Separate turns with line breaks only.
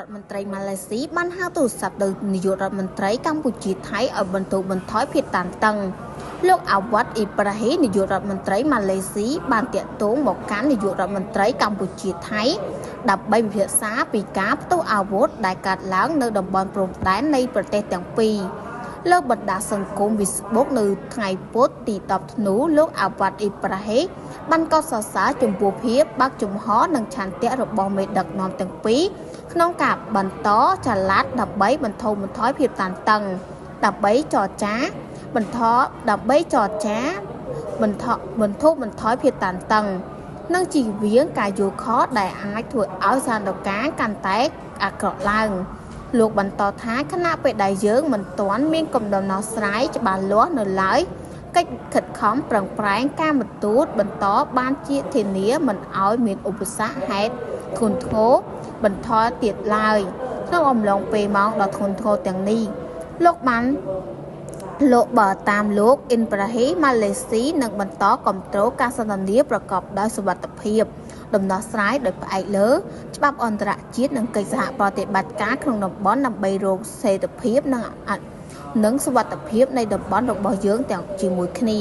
រដ្ឋមន្ត្រីម៉ាឡេស៊ីបានហៅទូរស័ព្ទទៅនាយករដ្ឋមន្ត្រីកម្ពុជាថៃឲ្យបន្ថយភាពតានតឹងលោកអាវ៉ាត់អ៊ីប្រាហ៊ីនាយករដ្ឋមន្ត្រីម៉ាឡេស៊ីបានតាក់ទងមកកាន់នាយករដ្ឋមន្ត្រីកម្ពុជាថៃដើម្បីពិភាក្សាពីការផ្ទុះអាវុធដែលកើតឡើងនៅតំបន់ព្រំដែននៃប្រទេសទាំងពីរលើបណ្ដាសង្គម Facebook នៅថ្ងៃពុធទី10ធ្នូលោកអាវ៉ាត់អ៊ីប្រាហ៊ីបានកោតសរសើរចំពោះភាពបើកចំហនិងឆន្ទៈរបស់មេដឹកនាំទាំងពីរក្នុងការបន្តចល័តដើម្បីបន្ធូរបន្ថយភាពតានតឹងដើម្បីចរចាបន្ធូរបន្ថយភាពតានតឹងនិងជៀសវាងការយល់ខុសដែលអាចធ្វើឲ្យស្ថានភាពកាន់តែអាក្រក់ឡើងលោកបន្តថាខណៈពេលដែលយើងមិនទាន់មានគំនិតដំណោះស្រាយច្បាស់លាស់នៅឡើយកិច្ចខិតខំប្រឹងប្រែងការបន្ទូតបន្តបានជាធានាមិនឲ្យមានឧបសគ្គហេតុធ្ងន់ធ្ងរបន្ថយទៀតឡើយក្នុងអំឡុងពេលម៉ោងដ៏ធ្ងន់ធ្ងរទាំងនេះលោកបើតាមលោកអ៊ីនប្រាហ៊ីម៉ាឡេស៊ីនឹងបន្តគ្រប់គ្រងការសន្ទនាប្រកបដោយសុវត្ថិភាពដំណោះស្រាយដោយផ្អែកលើច្បាប់អន្តរជាតិនិងកិច្ចសហប្រតិបត្តិការក្នុងតំបន់ដើម្បីរកសេរីភាពនិងសុវត្ថិភាពនៃតំបន់របស់យើងទាំងជាមួយគ្នា